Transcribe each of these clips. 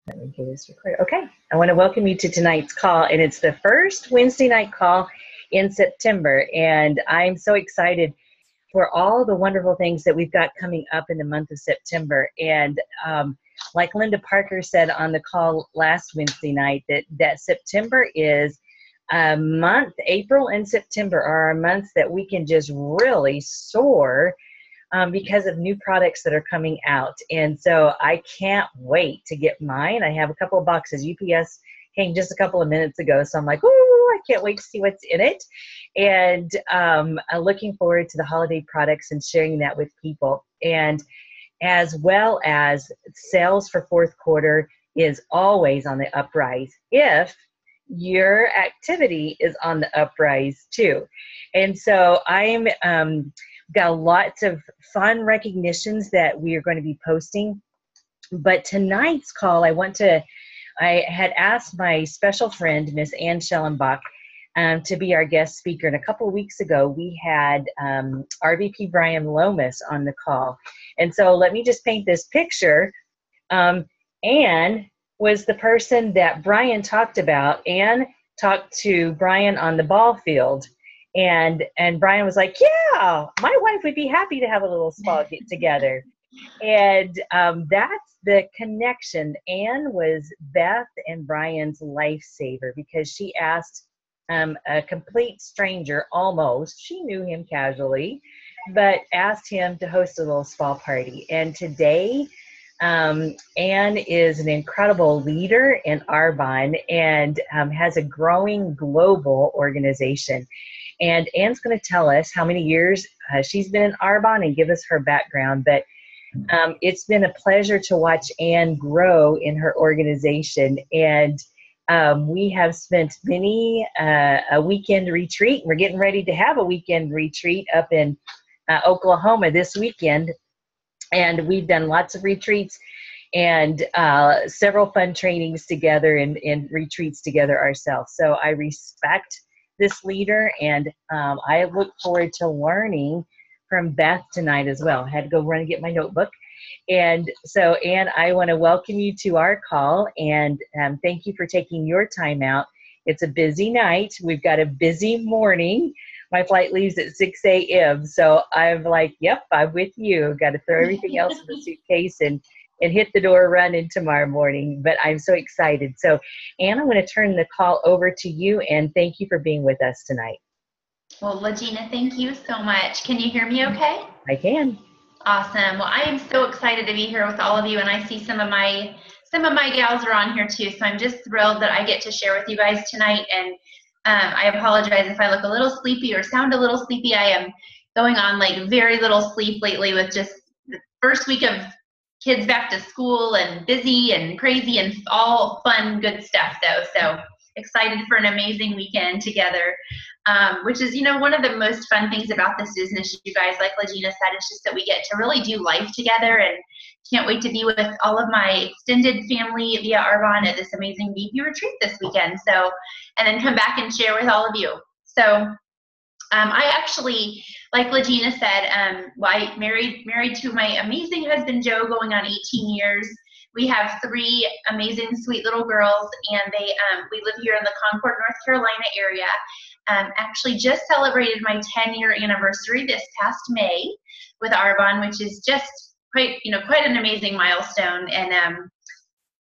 Let me get this recorded. Okay, I want to welcome you to tonight's call, and it's the first Wednesday night call in September, and I'm so excited for all the wonderful things that we've got coming up in the month of September. And like Linda Parker said on the call last Wednesday night, that September is a month. April and September are our months that we can just really soar because of new products that are coming out. And so I can't wait to get mine. I have a couple of boxes. UPS came just a couple of minutes ago, so I'm like, oh, I can't wait to see what's in it. And I'm looking forward to the holiday products and sharing that with people. And as well as sales for fourth quarter is always on the uprise if your activity is on the uprise too. And so I'm got lots of fun recognitions that we are going to be posting. But tonight's call, I had asked my special friend, Miss Ann Schellenbach, to be our guest speaker. And a couple of weeks ago, we had RVP Brian Lomas on the call. And so let me just paint this picture. Ann was the person that Brian talked about. Ann talked to Brian on the ball field. And Brian was like, yeah, my wife would be happy to have a little spa get together. And that's the connection. Ann was Beth and Brian's lifesaver because she asked a complete stranger, almost, she knew him casually, but asked him to host a little spa party. And today, Ann is an incredible leader in Arbonne and has a growing global organization. And Ann's going to tell us how many years she's been in Arbonne and give us her background. But it's been a pleasure to watch Ann grow in her organization. And we have spent many a weekend retreat. We're getting ready to have a weekend retreat up in Oklahoma this weekend. And we've done lots of retreats and several fun trainings together and retreats together ourselves. So I respect this leader, and I look forward to learning from Beth tonight as well. I had to go run and get my notebook. And so, Ann, I want to welcome you to our call, and thank you for taking your time out. It's a busy night. We've got a busy morning. My flight leaves at 6 a.m. So I'm like, yep, I'm with you. Got to throw everything else in the suitcase and hit the door running tomorrow morning. But I'm so excited. So, Ann, I'm going to turn the call over to you, and thank you for being with us tonight. Well, Legina, thank you so much. Can you hear me okay? I can. Awesome. Well, I am so excited to be here with all of you, and I see some of my gals are on here too. So I'm just thrilled that I get to share with you guys tonight. And I apologize if I look a little sleepy or sound a little sleepy. I am going on like very little sleep lately with just the first week of kids back to school and busy and crazy and all fun, good stuff though. So excited for an amazing weekend together, which is, one of the most fun things about this business, you guys, like Legina said, it's just that we get to really do life together, and can't wait to be with all of my extended family via Arbonne at this amazing VP retreat this weekend. So, and then come back and share with all of you. So I actually, like Legina said, I married to my amazing husband, Joe, going on 18 years. We have 3 amazing, sweet little girls, and we live here in the Concord, North Carolina area. Actually just celebrated my 10-year anniversary this past May with Arbonne, which is just quite an amazing milestone, and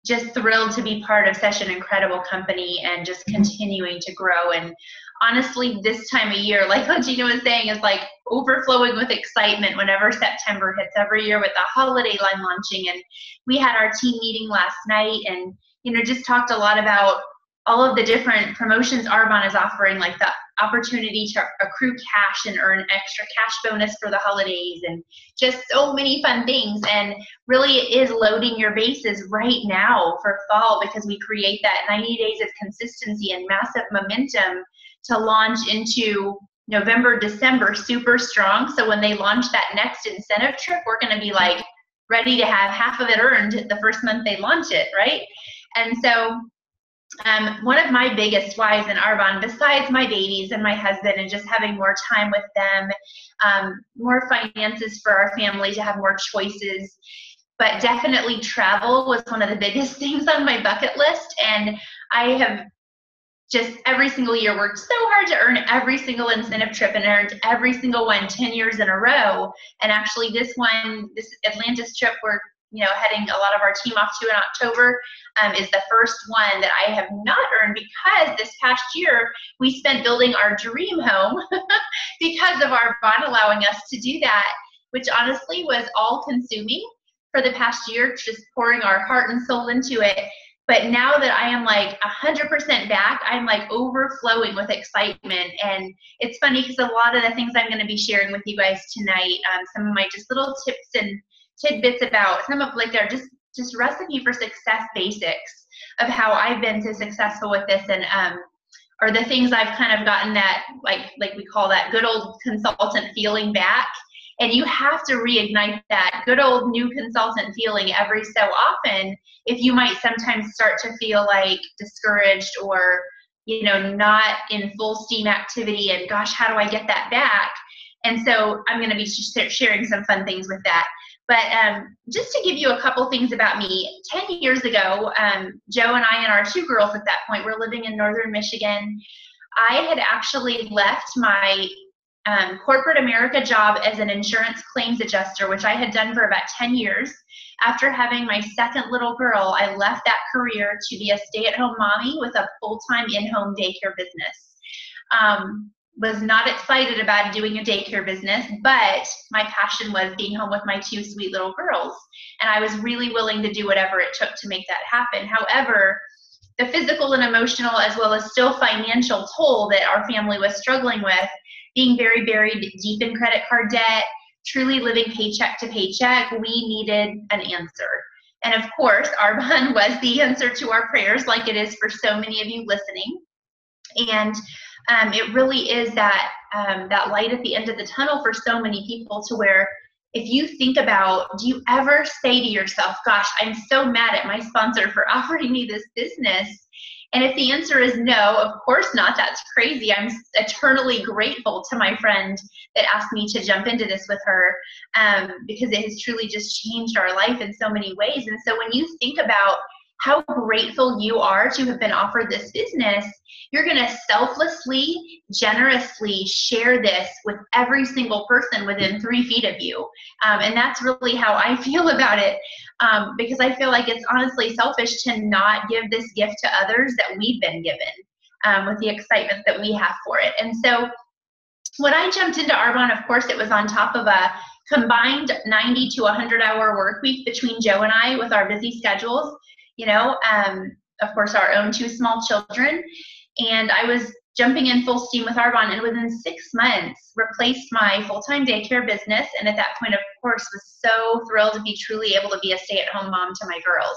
just thrilled to be part of such an incredible company and just continuing to grow. And honestly, this time of year, like Legina was saying, is like overflowing with excitement whenever September hits every year with the holiday line launching. And we had our team meeting last night and, just talked a lot about all of the different promotions Arbonne is offering, like the opportunity to accrue cash and earn extra cash bonus for the holidays, and just so many fun things. And really it is loading your bases right now for fall, because we create that 90 days of consistency and massive momentum to launch into November, December super strong. So when they launch that next incentive trip, we're going to be like ready to have half of it earned the first month they launch it, right? And so one of my biggest whys in Arbonne, besides my babies and my husband and just having more time with them, more finances for our family to have more choices, but definitely travel was one of the biggest things on my bucket list. And I have just every single year worked so hard to earn every single incentive trip and earned every single one 10 years in a row. And actually this Atlantis trip we're heading a lot of our team off to in October is the first one that I have not earned, because this past year we spent building our dream home because of our bond allowing us to do that, which honestly was all consuming for the past year, just pouring our heart and soul into it. But now that I am like 100% back, I'm like overflowing with excitement. And it's funny because a lot of the things I'm going to be sharing with you guys tonight, some of my just little tips and tidbits about some of like they're just recipe for success basics of how I've been so successful with this, and or the things I've kind of gotten that like we call that good old consultant feeling back. And you have to reignite that good old new consultant feeling every so often if you might sometimes start to feel like discouraged or, not in full steam activity, and gosh, how do I get that back? And so I'm going to be sharing some fun things with that. But just to give you a couple things about me, 10 years ago, Joe and I and our two girls at that point were living in northern Michigan. I had actually left my corporate America job as an insurance claims adjuster, which I had done for about 10 years. After having my second little girl, I left that career to be a stay-at-home mommy with a full-time in-home daycare business. Was not excited about doing a daycare business, but my passion was being home with my two sweet little girls. And I was really willing to do whatever it took to make that happen. However, the physical and emotional, as well as still financial toll that our family was struggling with, being very buried deep in credit card debt, truly living paycheck to paycheck, we needed an answer. And of course, Arbonne was the answer to our prayers, like it is for so many of you listening. And it really is that light at the end of the tunnel for so many people, to where if you think about, do you ever say to yourself, gosh, I'm so mad at my sponsor for offering me this business? And if the answer is no, of course not, that's crazy. I'm eternally grateful to my friend that asked me to jump into this with her, because it has truly just changed our life in so many ways. And so when you think about how grateful you are to have been offered this business, you're going to selflessly, generously share this with every single person within 3 feet of you. And that's really how I feel about it, because I feel like it's honestly selfish to not give this gift to others that we've been given, with the excitement that we have for it. And so when I jumped into Arbonne, of course, it was on top of a combined 90 to 100-hour work week between Joe and I, with our busy schedules. Of course, our own 2 small children. And I was jumping in full steam with Arbonne, and within 6 months replaced my full-time daycare business. And at that point, of course, was so thrilled to be truly able to be a stay-at-home mom to my girls.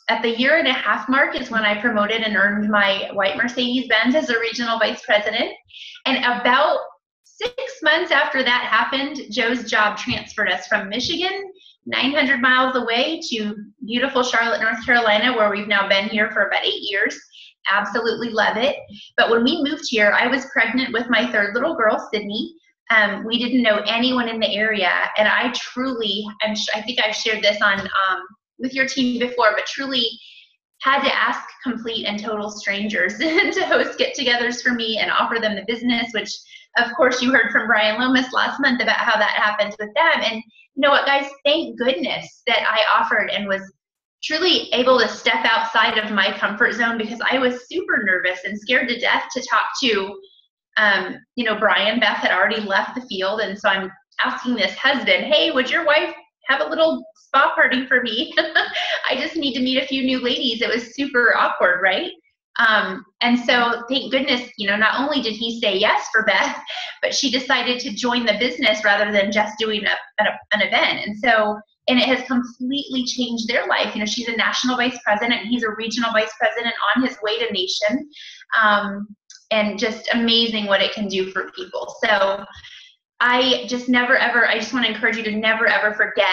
At the 1.5-year mark is when I promoted and earned my white Mercedes-Benz as a regional vice president. And about 6 months after that happened, Joe's job transferred us from Michigan, 900 miles away, to beautiful Charlotte, North Carolina, where we've now been here for about 8 years. Absolutely love it. But when we moved here, I was pregnant with my 3rd little girl, Sydney. We didn't know anyone in the area, and I truly, I think I've shared this on with your team before, but truly had to ask complete and total strangers to host get-togethers for me and offer them the business, which of course you heard from Brian Lomas last month about how that happened with them. And you know what, guys, thank goodness that I offered and was truly able to step outside of my comfort zone, because I was super nervous and scared to death to talk to, Brian. Beth had already left the field. And so I'm asking this husband, hey, would your wife have a little spa party for me? I just need to meet a few new ladies. It was super awkward, right? And so thank goodness, not only did he say yes for Beth, but she decided to join the business rather than just doing an event. And it has completely changed their life. She's a national vice president, and he's a regional vice president on his way to nation. And just amazing what it can do for people. So I just want to encourage you to never ever forget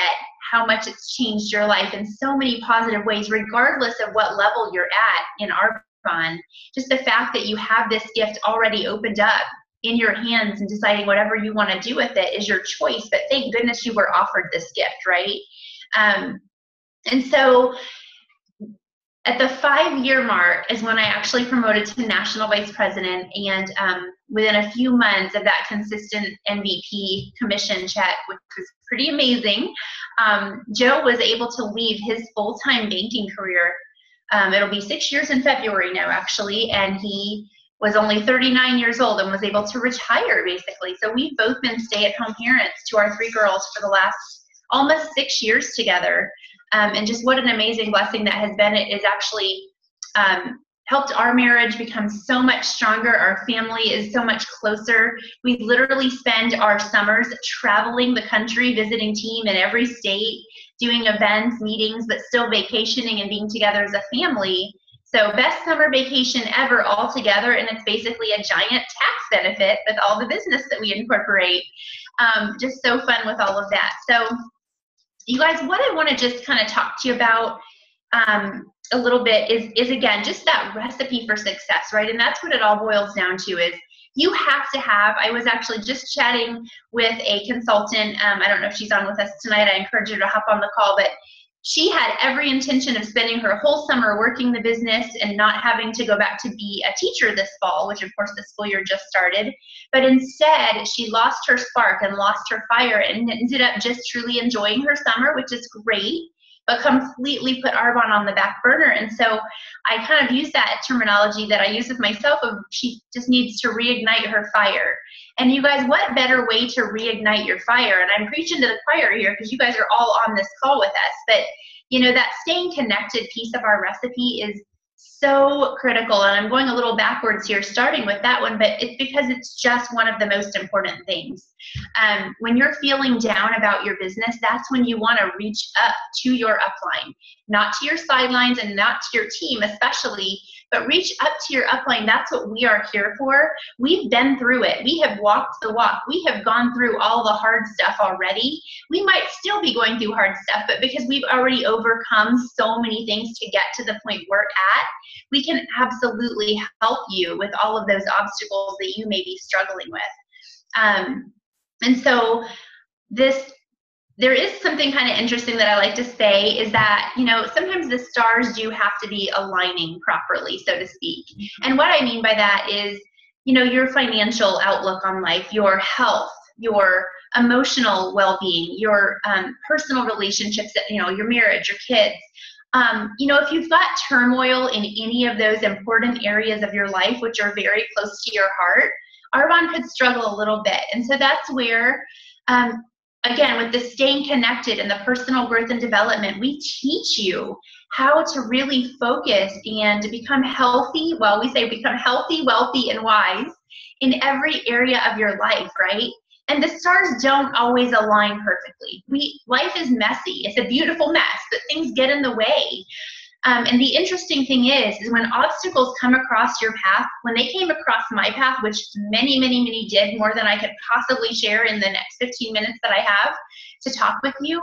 how much it's changed your life in so many positive ways, regardless of what level you're at in Arbonne. Just the fact that you have this gift already opened up in your hands, and deciding whatever you want to do with it is your choice. But thank goodness you were offered this gift, right? And so at the 5-year mark is when I actually promoted to national vice president. And within a few months of that consistent MVP commission check, which was pretty amazing, Joe was able to leave his full-time banking career. It'll be 6 years in February now, actually, and he was only 39 years old and was able to retire, basically. So we've both been stay-at-home parents to our 3 girls for the last almost 6 years together. And just what an amazing blessing that has been. It has actually helped our marriage become so much stronger. Our family is so much closer. We literally spend our summers traveling the country, visiting team in every state, doing events, meetings, but still vacationing and being together as a family. So best summer vacation ever all together, and it's basically a giant tax benefit with all the business that we incorporate. Just so fun with all of that. So you guys, what I want to just kind of talk to you about a little bit is again, just that recipe for success, right? And that's what it all boils down to is you have to have, I was actually just chatting with a consultant. I don't know if she's on with us tonight. I encourage her to hop on the call, but she had every intention of spending her whole summer working the business and not having to go back to be a teacher this fall, which of course the school year just started. But instead, she lost her spark and lost her fire and ended up just truly enjoying her summer, which is great, but completely put Arbonne on the back burner. And so I kind of use that terminology that I use with myself of she just needs to reignite her fire. And you guys, what better way to reignite your fire? And I'm preaching to the choir here because you guys are all on this call with us. But, you know, that staying connected piece of our recipe is so critical. And I'm going a little backwards here, starting with that one, but it's because it's just one of the most important things. When you're feeling down about your business, that's when you want to reach up to your upline, not to your sidelines and not to your team especially, but reach up to your upline. That's what we are here for. We've been through it. We have walked the walk. We have gone through all the hard stuff already. We might still be going through hard stuff, but because we've already overcome so many things to get to the point we're at, we can absolutely help you with all of those obstacles that you may be struggling with. And so there is something kind of interesting that I like to say is that, you know, sometimes the stars do have to be aligning properly, so to speak. And what I mean by that is, you know, your financial outlook on life, your health, your emotional well-being, your personal relationships, you know, your marriage, your kids. You know, if you've got turmoil in any of those important areas of your life, which are very close to your heart, Arbonne could struggle a little bit. And so that's where, again, with the staying connected and the personal growth and development, we teach you how to really focus and to become healthy. Well, we say become healthy, wealthy, and wise in every area of your life, right? And the stars don't always align perfectly. Life is messy. It's a beautiful mess, but things get in the way. And the interesting thing is when obstacles come across your path, when they came across my path, which many, many, many did, more than I could possibly share in the next 15 minutes that I have to talk with you.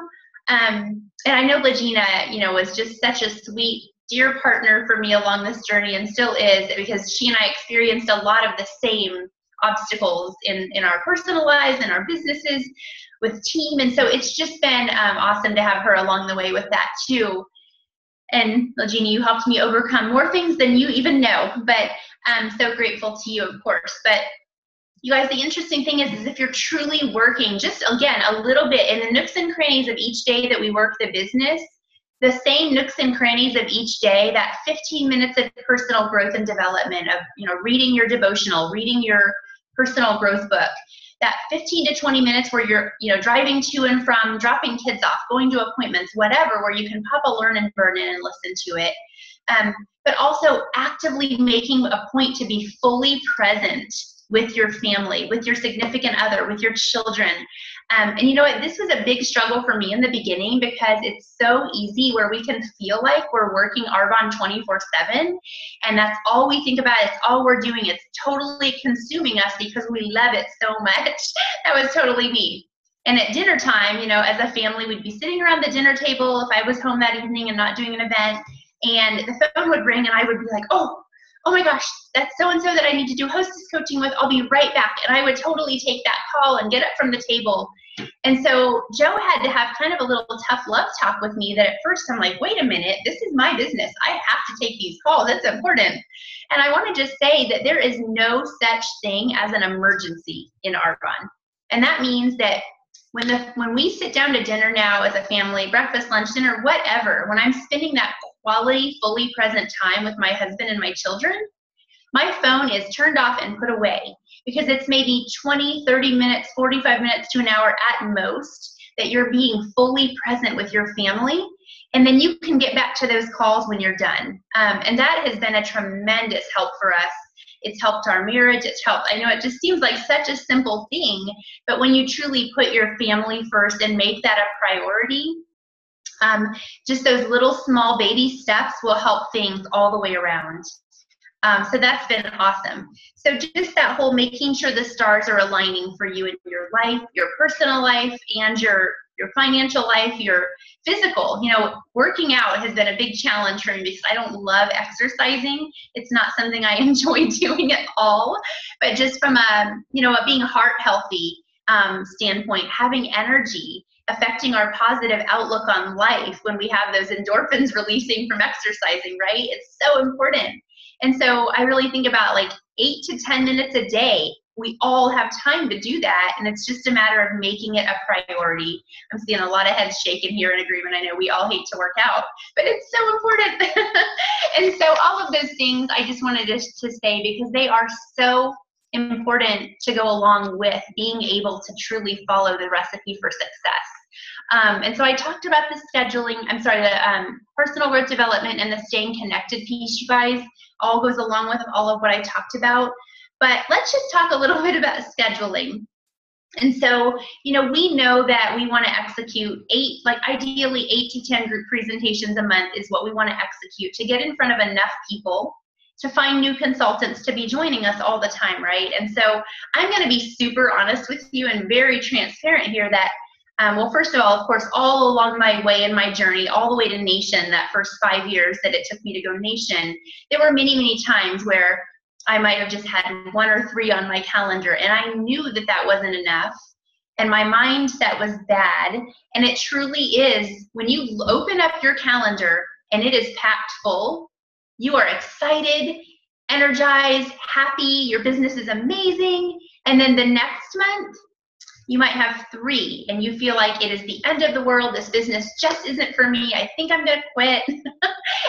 And I know Legina, you know, was just such a sweet, dear partner for me along this journey and still is, because she and I experienced a lot of the same obstacles in our personal lives and our businesses with team. And so it's just been awesome to have her along the way with that too. And Legina, you helped me overcome more things than you even know, but I'm so grateful to you, of course. But you guys, the interesting thing is if you're truly working just, again, a little bit in the nooks and crannies of each day that we work the business, the same nooks and crannies of each day, that 15 minutes of personal growth and development of, you know, reading your devotional, reading your personal growth book, that 15 to 20 minutes where you're, you know, driving to and from, dropping kids off, going to appointments, whatever, where you can pop a learn and burn in and listen to it. But also actively making a point to be fully present with your family, with your significant other, with your children. And you know what, this was a big struggle for me in the beginning because it's so easy where we can feel like we're working Arbonne 24/7 and that's all we think about, it's all we're doing, it's totally consuming us because we love it so much. That was totally me. And at dinner time, you know, as a family, we'd be sitting around the dinner table if I was home that evening and not doing an event, and the phone would ring and I would be like, oh oh my gosh, that's so-and-so that I need to do hostess coaching with. I'll be right back. And I would totally take that call and get up from the table. And so Joe had to have kind of a little tough love talk with me that at first I'm like, wait a minute, this is my business. I have to take these calls. That's important. And I want to just say that there is no such thing as an emergency in our run. And that means that when we sit down to dinner now as a family, breakfast, lunch, dinner, whatever, when I'm spending that quality, fully present time with my husband and my children, my phone is turned off and put away, because it's maybe 20, 30 minutes, 45 minutes to an hour at most that you're being fully present with your family. And then you can get back to those calls when you're done. And that has been a tremendous help for us. It's helped our marriage. It's helped, I know it just seems like such a simple thing, but when you truly put your family first and make that a priority, just those little small baby steps will help things all the way around. So that's been awesome. So just that whole making sure the stars are aligning for you in your life, your personal life, and your financial life, your physical. You know, working out has been a big challenge for me because I don't love exercising. It's not something I enjoy doing at all. But just from a being heart healthy standpoint, having energy, affecting our positive outlook on life when we have those endorphins releasing from exercising, right? It's so important. And so I really think about like 8 to 10 minutes a day. We all have time to do that, and it's just a matter of making it a priority. I'm seeing a lot of heads shaking here in agreement. I know we all hate to work out, but it's so important. And so all of those things I just wanted to say, because they are so important to go along with being able to truly follow the recipe for success. And so I talked about the scheduling, the personal growth development and the staying connected piece, you guys, all goes along with all of what I talked about. But let's just talk a little bit about scheduling. And so, we know that we want to execute ideally 8 to 10 group presentations a month is what we want to execute to get in front of enough people to find new consultants to be joining us all the time, right? And so I'm going to be super honest with you and very transparent here that well, first of all, of course, all along my way in my journey, all the way to Nation, that first 5 years that it took me to go Nation, there were many, many times where I might have just had 1 or 3 on my calendar, and I knew that that wasn't enough, and my mindset was bad. And it truly is, when you open up your calendar and it is packed full, you are excited, energized, happy, your business is amazing, and then the next month, you might have 3 and you feel like it is the end of the world. This business just isn't for me. I think I'm going to quit.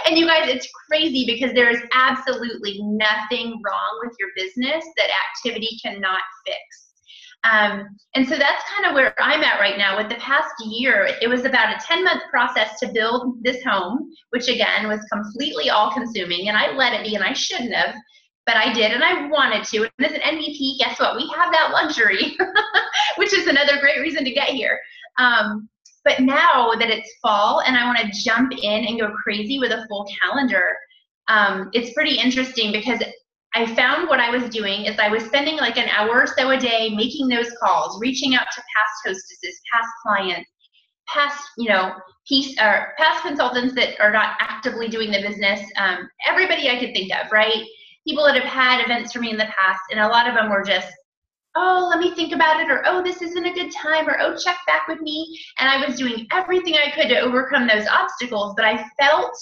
And you guys, it's crazy because there is absolutely nothing wrong with your business that activity cannot fix. And so that's kind of where I'm at right now. With the past year, it was about a 10-month process to build this home, which again was completely all consuming, and I let it be, and I shouldn't have. But I did, and I wanted to. And as an MVP, guess what? We have that luxury, which is another great reason to get here. But now that it's fall and I want to jump in and go crazy with a full calendar, it's pretty interesting because I found what I was doing is I was spending like an hour or so a day making those calls, reaching out to past hostesses, past clients, past consultants that are not actively doing the business, everybody I could think of, right? People that have had events for me in the past, and a lot of them were just, oh, let me think about it, or oh, this isn't a good time, or oh, check back with me. And I was doing everything I could to overcome those obstacles, but I felt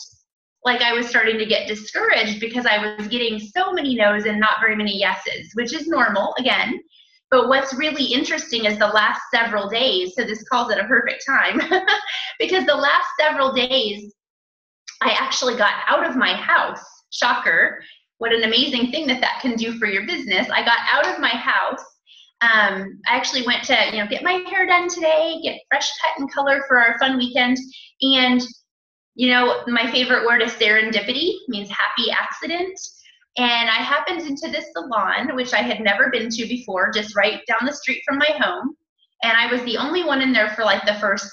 like I was starting to get discouraged because I was getting so many no's and not very many yeses, which is normal, again. But what's really interesting is the last several days, so this calls it a perfect time, because the last several days, I actually got out of my house. Shocker. What an amazing thing that can do for your business. I got out of my house. I actually went to, get my hair done today, get fresh cut and color for our fun weekend. And, my favorite word is serendipity, means happy accident. And I happened into this salon, which I had never been to before, just right down the street from my home. And I was the only one in there for like the first,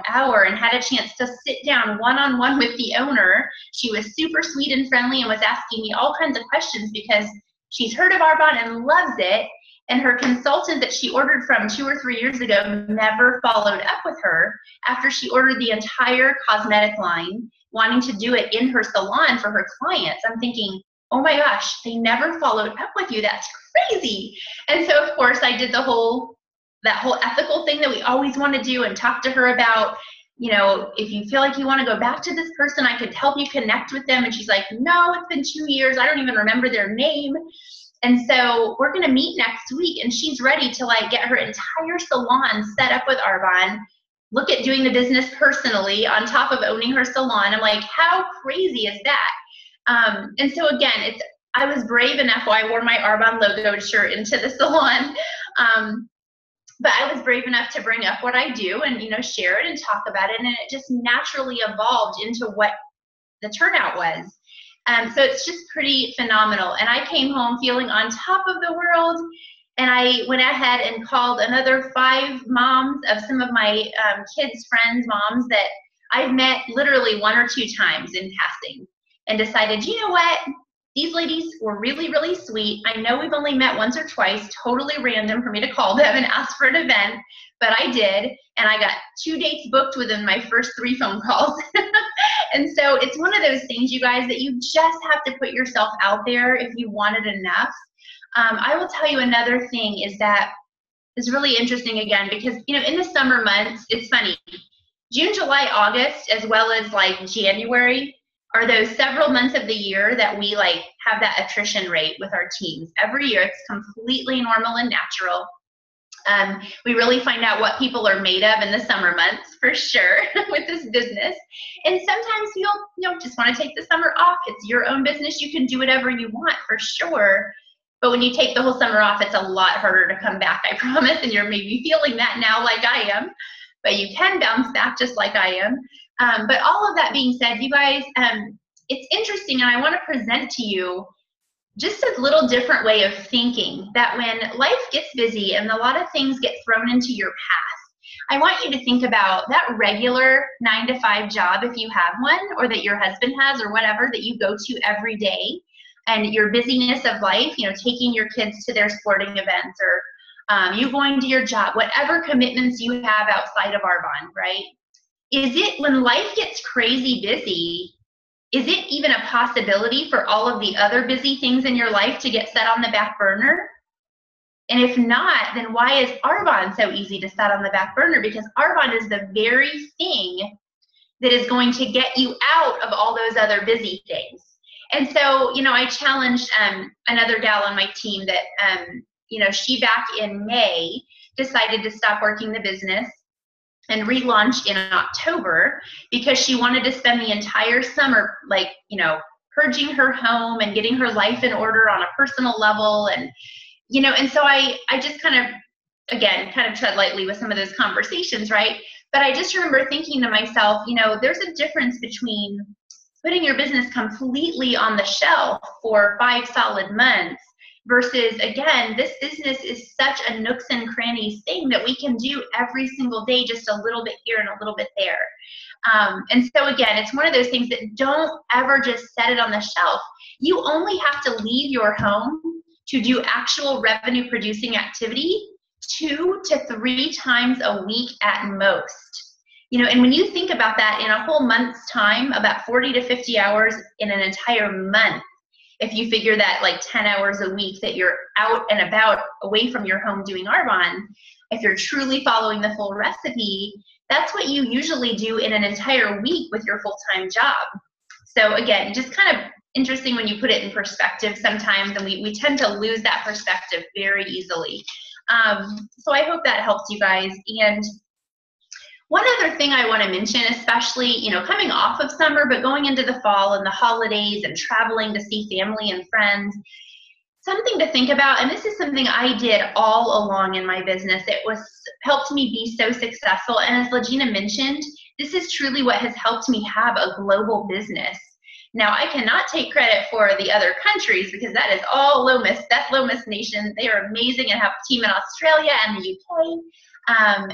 hour, and had a chance to sit down one-on-one with the owner. She was super sweet and friendly and was asking me all kinds of questions because she's heard of Arbonne and loves it. And her consultant that she ordered from 2 or 3 years ago never followed up with her after she ordered the entire cosmetic line, wanting to do it in her salon for her clients. I'm thinking, oh my gosh, they never followed up with you. That's crazy. And so of course I did that whole ethical thing that we always want to do and talk to her about, you know, if you feel like you want to go back to this person, I could help you connect with them. And she's like, no, it's been 2 years. I don't even remember their name. And so we're going to meet next week, and she's ready to like get her entire salon set up with Arbonne, look at doing the business personally on top of owning her salon. I'm like, how crazy is that? And so again, I was brave enough. Well, I wore my Arbonne logo shirt into the salon. But I was brave enough to bring up what I do and, you know, share it and talk about it. And it just naturally evolved into what the turnout was. So it's just pretty phenomenal. And I came home feeling on top of the world. And I went ahead and called another 5 moms of some of my kids' friends' moms that I've met literally 1 or 2 times in passing, and decided, you know what? These ladies were really, really sweet. I know we've only met once or twice, totally random for me to call them and ask for an event, but I did, and I got 2 dates booked within my first 3 phone calls. And so it's one of those things, you guys, that you just have to put yourself out there if you want it enough. I will tell you another thing is that is really interesting again, because, you know, in the summer months, it's funny, June, July, August, as well as like January, are those several months of the year that we like have that attrition rate with our teams. Every year it's completely normal and natural. We really find out what people are made of in the summer months for sure with this business. And sometimes you'll just want to take the summer off. It's your own business. You can do whatever you want for sure. But when you take the whole summer off, it's a lot harder to come back, I promise. And you're maybe feeling that now like I am. But you can bounce back just like I am. But all of that being said, you guys, it's interesting, and I want to present to you just a little different way of thinking, that when life gets busy and a lot of things get thrown into your path, I want you to think about that regular 9-to-5 job, if you have one, or that your husband has, or whatever, that you go to every day, and your busyness of life, you know, taking your kids to their sporting events, or you going to your job, whatever commitments you have outside of Arbonne, right? Is it, when life gets crazy busy, is it even a possibility for all of the other busy things in your life to get set on the back burner? And if not, then why is Arbonne so easy to set on the back burner? Because Arbonne is the very thing that is going to get you out of all those other busy things. And so, you know, I challenged another gal on my team that, you know, she back in May decided to stop working the business and relaunch in October, because she wanted to spend the entire summer, like, you know, purging her home and getting her life in order on a personal level. And, you know, and so I just kind of, again, kind of tread lightly with some of those conversations, right? But I just remember thinking to myself, you know, there's a difference between putting your business completely on the shelf for 5 solid months versus, again, this business is such a nooks and crannies thing that we can do every single day, just a little bit here and a little bit there. And so again, it's one of those things that don't ever just set it on the shelf. You only have to leave your home to do actual revenue producing activity 2 to 3 times a week at most. You know, and when you think about that in a whole month's time, about 40 to 50 hours in an entire month, if you figure that like 10 hours a week that you're out and about away from your home doing Arbonne, if you're truly following the full recipe, that's what you usually do in an entire week with your full-time job. So again, just kind of interesting when you put it in perspective sometimes, and we tend to lose that perspective very easily. So I hope that helps you guys. And one other thing I want to mention, especially, you know, coming off of summer, but going into the fall and the holidays and traveling to see family and friends, something to think about, and this is something I did all along in my business. It was helped me be so successful. And as Legina mentioned, this is truly what has helped me have a global business. Now, I cannot take credit for the other countries because that is all Lomas. That's Lomas Nation. They are amazing and have a team in Australia and the UK.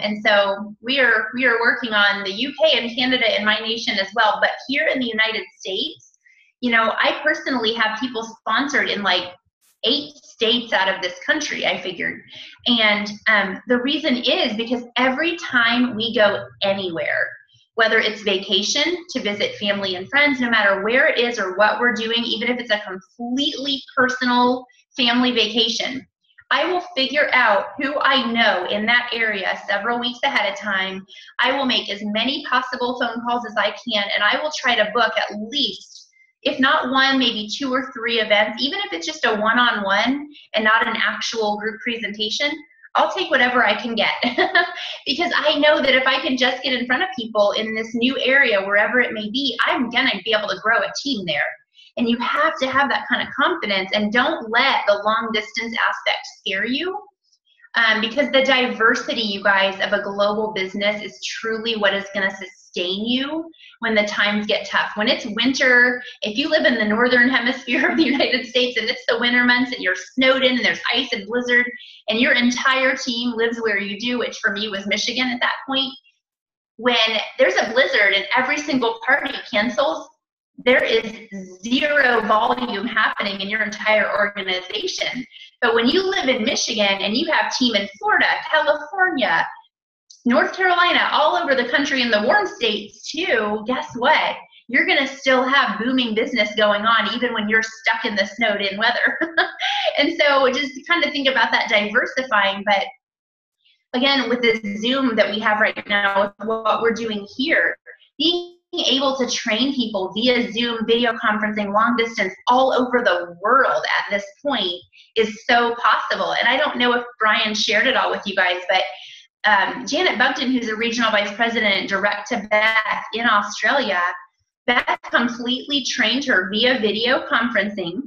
And so we are working on the UK and Canada in my nation as well. But here in the United States, you know, I personally have people sponsored in like 8 states out of this country, I figured. And the reason is because every time we go anywhere, whether it's vacation to visit family and friends, no matter where it is or what we're doing, even if it's a completely personal family vacation, I will figure out who I know in that area several weeks ahead of time. I will make as many possible phone calls as I can, and I will try to book at least, if not one, maybe 2 or 3 events, even if it's just a one-on-one and not an actual group presentation. I'll take whatever I can get because I know that if I can just get in front of people in this new area, wherever it may be, I'm going to be able to grow a team there. And you have to have that kind of confidence, and don't let the long distance aspect scare you, because the diversity, you guys, of a global business is truly what is going to sustain you when the times get tough. When it's winter, if you live in the northern hemisphere of the United States and it's the winter months and you're snowed in and there's ice and blizzard and your entire team lives where you do, which for me was Michigan at that point, when there's a blizzard and every single party cancels, there is zero volume happening in your entire organization. But when you live in Michigan and you have team in Florida, California, North Carolina, all over the country, in the warm states too, guess what? You're going to still have booming business going on even when you're stuck in the snowed in weather. And so just kind of think about that diversifying. But again, with this Zoom that we have right now, what we're doing here, being able to train people via Zoom, video conferencing, long distance, all over the world at this point is so possible. And I don't know if Brian shared it all with you guys, but Janet Bugton, who's a regional vice president direct to Beth in Australia, Beth completely trained her via video conferencing.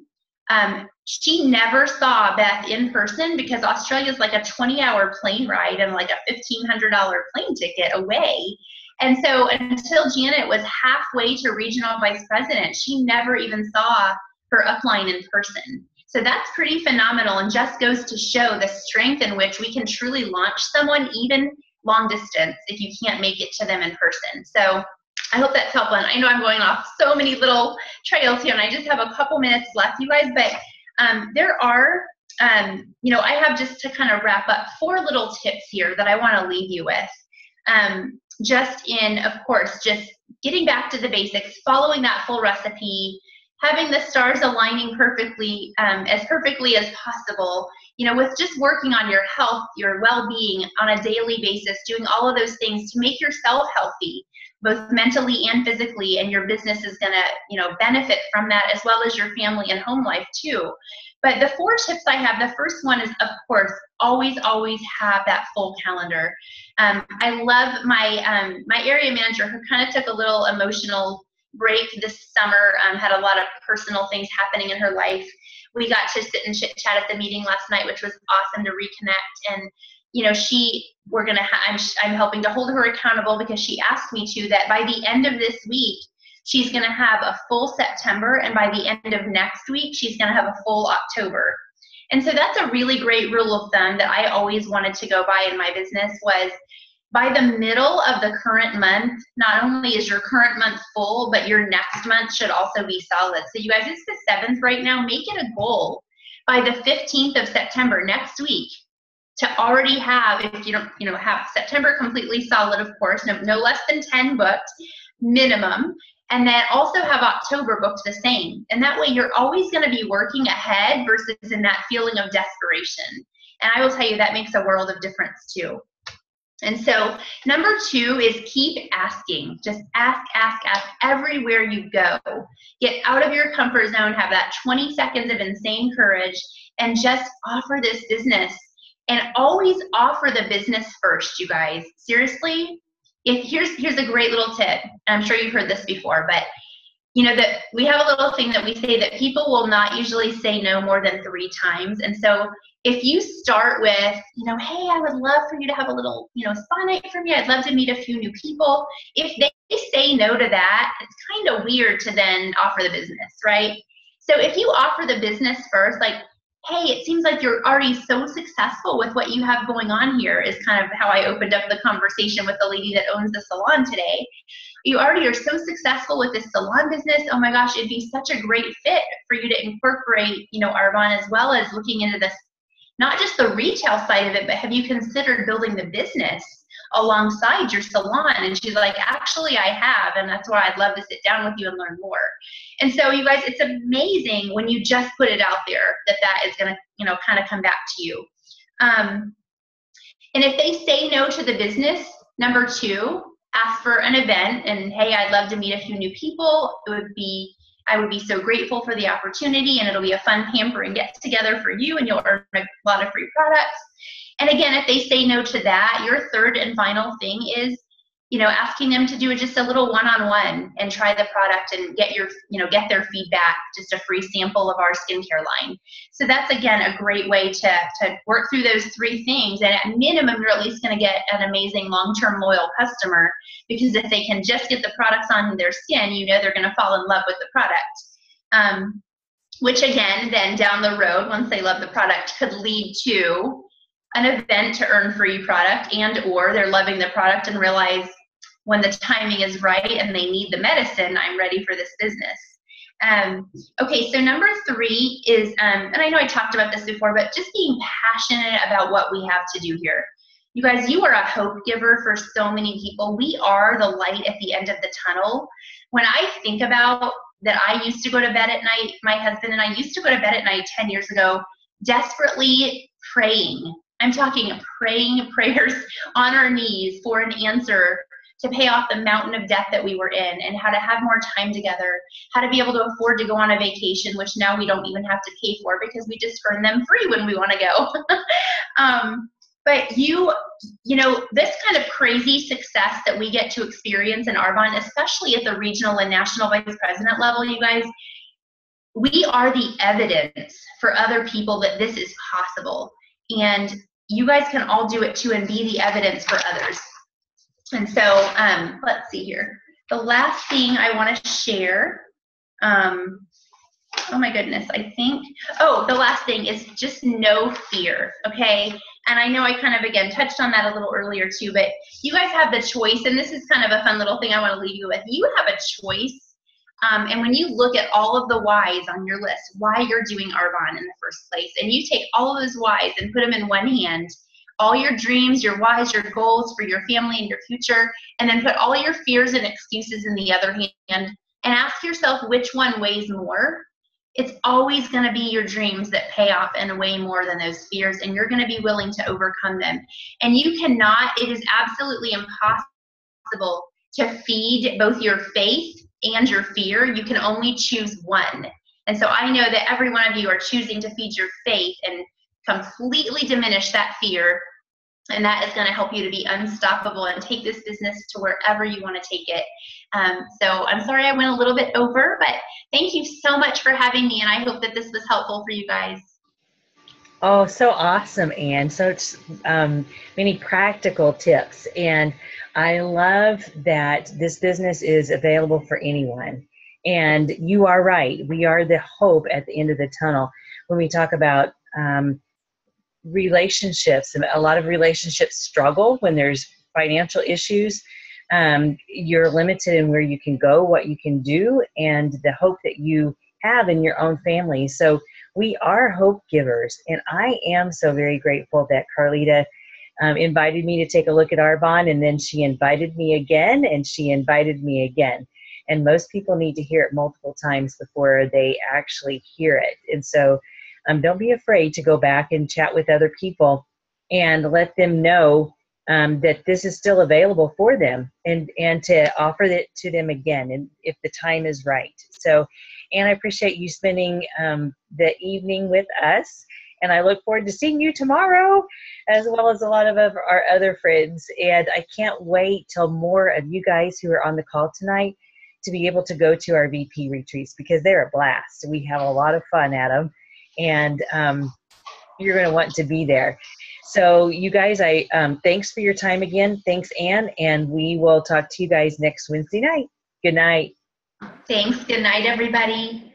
She never saw Beth in person because Australia is like a 20-hour plane ride and like a $1,500 plane ticket away. And so until Janet was halfway to regional vice president, she never even saw her upline in person. So that's pretty phenomenal, and just goes to show the strength in which we can truly launch someone even long distance if you can't make it to them in person. So I hope that's helpful. And I know I'm going off so many little trails here, and I just have a couple minutes left, you guys, but there are, you know, I have, just to kind of wrap up, 4 little tips here that I want to leave you with. Just in, of course, just getting back to the basics, following that full recipe, having the stars aligning perfectly, as perfectly as possible, you know, with just working on your health, your well-being on a daily basis, doing all of those things to make yourself healthy, both mentally and physically, and your business is gonna, you know, benefit from that, as well as your family and home life too. But the 4 tips I have, the first one is, of course, always have that full calendar. I love my, my area manager, who kind of took a little emotional break this summer, had a lot of personal things happening in her life. We got to sit and chit chat at the meeting last night, which was awesome to reconnect. And you know, I'm helping to hold her accountable, because she asked me to, that by the end of this week, she's going to have a full September, and by the end of next week, she's going to have a full October. And so that's a really great rule of thumb that I always wanted to go by in my business, was by the middle of the current month, not only is your current month full, but your next month should also be solid. So you guys, it's the 7th right now. Make it a goal by the 15th of September, next week, to already have, if you don't, you know, have September completely solid, of course, no less than 10 booked minimum, and then also have October booked the same. And that way you're always going to be working ahead versus in that feeling of desperation. And I will tell you, that makes a world of difference too. And so number 2 is keep asking. Just ask everywhere you go. Get out of your comfort zone, have that 20 seconds of insane courage, and just offer this business. And always offer the business first, you guys. Seriously, here's a great little tip. I'm sure you've heard this before, but you know that we have a little thing that we say that people will not usually say no more than 3 times. And so if you start with, you know, hey, I would love for you to have a little, you know, spa night for me. I'd love to meet a few new people. If they say no to that, it's kind of weird to then offer the business, right? So if you offer the business first, like, hey, it seems like you're already so successful with what you have going on here, is kind of how I opened up the conversation with the lady that owns the salon today. You already are so successful with this salon business. Oh my gosh, it'd be such a great fit for you to incorporate, you know, Arbonne, as well as looking into this, not just the retail side of it, but have you considered building the business alongside your salon? And she's like, actually, I have. And that's why I'd love to sit down with you and learn more. And so you guys, it's amazing when you just put it out there that is going to, kind of come back to you. And if they say no to the business, number 2, ask for an event and, hey, I'd love to meet a few new people. I would be so grateful for the opportunity, and it'll be a fun pampering get together for you, and you'll earn a lot of free products. And again, if they say no to that, your third and final thing is, asking them to do just a little one-on-one and try the product and get their feedback, just a free sample of our skincare line. So that's, again, a great way to work through those 3 things. And at minimum, you're at least going to get an amazing long-term loyal customer, because if they can just get the products on their skin, they're going to fall in love with the product. Which again, then down the road, once they love the product, could lead to an event to earn free product, and or they're loving the product and realize when the timing is right and they need the medicine, I'm ready for this business. Okay, so number 3 is, and I know I talked about this before, but just being passionate about what we have to do here. You guys, you are a hope giver for so many people. We are the light at the end of the tunnel. When I think about that, I used to go to bed at night, my husband and I used to go to bed at night 10 years ago, desperately praying. I'm talking praying prayers on our knees for an answer to pay off the mountain of debt that we were in, and how to have more time together, how to be able to afford to go on a vacation, which now we don't even have to pay for because we just earn them free when we want to go. But this kind of crazy success that we get to experience in Arbonne, especially at the regional and national vice president level, you guys, we are the evidence for other people that this is possible. And you guys can all do it too, and be the evidence for others. And so let's see here. The last thing I want to share, oh my goodness, the last thing is just no fear, okay? And I know I kind of, again, touched on that a little earlier too, but you guys have the choice, and this is kind of a fun little thing I want to leave you with. You have a choice. And when you look at all of the whys on your list, why you're doing Arbonne in the first place, and you take all of those whys and put them in one hand, all your dreams, your whys, your goals for your family and your future, and then put all your fears and excuses in the other hand, and ask yourself which one weighs more. It's always going to be your dreams that pay off and weigh more than those fears, and you're going to be willing to overcome them. And it is absolutely impossible to feed both your faith and your fear. You can only choose one. And so I know that every one of you are choosing to feed your faith and completely diminish that fear, and that is going to help you to be unstoppable and take this business to wherever you want to take it. So I'm sorry I went a little bit over, but thank you so much for having me, and I hope that this was helpful for you guys. Oh, so awesome, Anne. So it's many practical tips, and I love that this business is available for anyone. And you are right. We are the hope at the end of the tunnel when we talk about relationships. A lot of relationships struggle when there's financial issues. You're limited in where you can go, what you can do, and the hope that you have in your own family. So we are hope givers, and I am so very grateful that Carlita invited me to take a look at Arbonne, and then she invited me again, and she invited me again. And most people need to hear it multiple times before they actually hear it. And so don't be afraid to go back and chat with other people and let them know that this is still available for them, and to offer it to them again, and if the time is right. So, and I appreciate you spending the evening with us, and I look forward to seeing you tomorrow, as well as a lot of our other friends. And I can't wait till more of you guys who are on the call tonight to be able to go to our VP retreats, because they're a blast. We have a lot of fun at them, and you're going to want to be there. So you guys, thanks for your time again. Thanks, Anne, and we will talk to you guys next Wednesday night. Good night. Thanks. Good night, everybody.